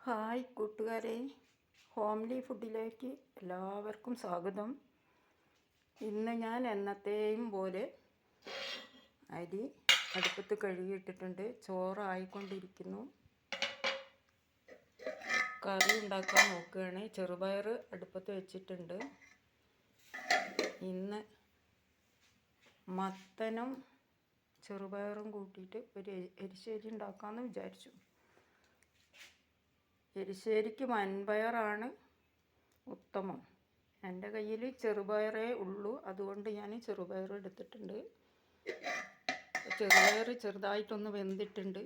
Hi കൂട്ടുകാരെ, homely ഫുഡിലേക്ക് എല്ലാവർക്കും സ്വാഗതം. ഇന്ന് ഞാൻ എന്നത്തെയും പോലെ അരി അടുപ്പത്ത് കഴുകിയിട്ടിട്ടുണ്ട്. ചോറായിക്കൊണ്ടിരിക്കുന്നു. കറി ഉണ്ടാക്കാൻ നോക്കുകയാണ്. ചെറുപയർ അടുപ്പത്ത് വെച്ചിട്ടുണ്ട്. ഇന്ന് മത്തനും ചെറുപയറും കൂട്ടിയിട്ട് ഒരു എരിശ്ശേരി ഉണ്ടാക്കാമെന്ന് വിചാരിച്ചു. എരിശ്ശേരിക്ക് വൻപയറാണ് ഉത്തമം. എൻ്റെ കയ്യിൽ ചെറുപയറേ ഉള്ളൂ, അതുകൊണ്ട് ഞാൻ ചെറുപയർ എടുത്തിട്ടുണ്ട്. ചെറുപയർ ചെറുതായിട്ടൊന്ന് വെന്തിട്ടുണ്ട്.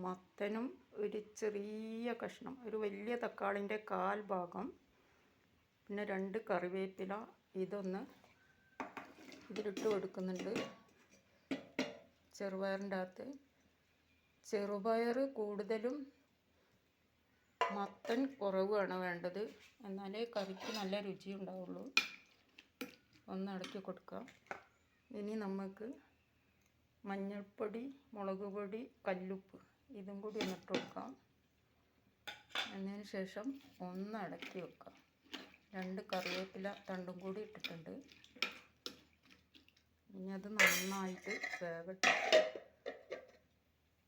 മത്തനും ഒരു ചെറിയ കഷ്ണം, ഒരു വലിയ തക്കാളിൻ്റെ 1/4 ഭാഗം, പിന്നെ 2 കറിവേപ്പില ഇതൊന്ന് ഇതിലിട്ട് കൊടുക്കുന്നുണ്ട്. ചെറുപയറിൻ്റെ അകത്ത് ചെറുപയർ കൂടുതലും മത്തൻ കുറവാണ് വേണ്ടത്, എന്നാലേ കറിക്ക് നല്ല രുചി ഉണ്ടാവുള്ളൂ. ഒന്ന് ഇളക്കി കൊടുക്കാം. ഇനി നമുക്ക് മഞ്ഞൾപ്പൊടി, മുളക് പൊടി, കല്ലുപ്പ് ഇതും കൂടി ഒന്നിട്ട് കൊടുക്കാം. അതിന് ശേഷം ഒന്ന് ഇളക്കി വെക്കാം. 2 കറിവേപ്പില തണ്ടും കൂടി ഇട്ടിട്ടുണ്ട്. ഇനി അത് നന്നായിട്ട് വേവട്ടെ.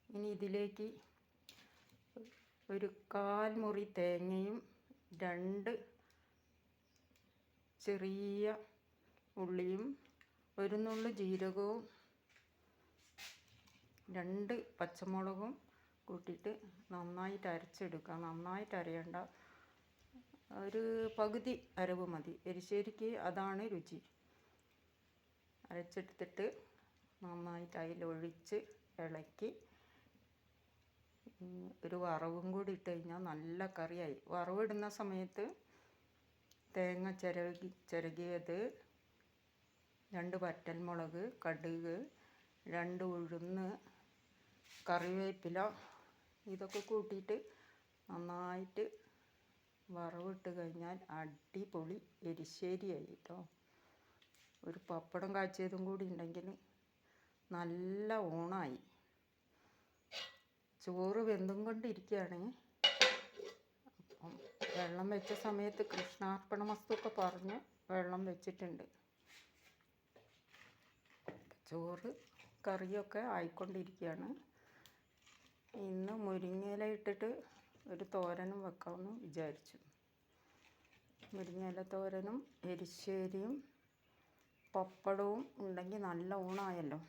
ഇനി ഇതിലേക്ക് ഒരു 1/4 മുറി തേങ്ങയും 2 ചെറിയ ഉള്ളിയും 1 നുള്ളു ജീരകവും 2 പച്ചമുളകും കൂട്ടിയിട്ട് നന്നായിട്ട് അരച്ചെടുക്കാം. നന്നായിട്ട് അരയണ്ട, ഒരു പകുതി അരവ് മതി. എരിശ്ശേരിക്ക് അതാണ് രുചി. അരച്ചെടുത്തിട്ട് നന്നായിട്ട് അതിലൊഴിച്ച് ഇളക്കി ഒരു വറവും കൂടി ഇട്ട് കഴിഞ്ഞാൽ നല്ല കറിയായി. വറവിടുന്ന സമയത്ത് തേങ്ങ ചിരകിയത്, 2 വറ്റൽമുളക്, കടുക്, 2 ഉഴുന്ന്, കറിവേപ്പില ഇതൊക്കെ കൂട്ടിയിട്ട് നന്നായിട്ട് വറവിട്ട് കഴിഞ്ഞാൽ അടിപൊളി എരിശ്ശേരിയായി കേട്ടോ. ഒരു പപ്പടം കാച്ചിയതും കൂടി ഉണ്ടെങ്കിൽ നല്ല ഊണായി. ചോറ് വെന്തും കൊണ്ടിരിക്കുകയാണ്. അപ്പം വെള്ളം വെച്ച സമയത്ത് കൃഷ്ണാർപ്പണമസ്തുക്കെ പറഞ്ഞ് വെള്ളം വെച്ചിട്ടുണ്ട്. ചോറ് കറിയൊക്കെ ആയിക്കൊണ്ടിരിക്കുകയാണ്. ഇന്ന് മുരിങ്ങയില ഇട്ടിട്ട് ഒരു തോരനും വെക്കാമെന്ന് വിചാരിച്ചു. മുരിങ്ങയില തോരനും എരിശ്ശേരിയും പപ്പടവും ഉണ്ടെങ്കിൽ നല്ല ഊണായല്ലോ.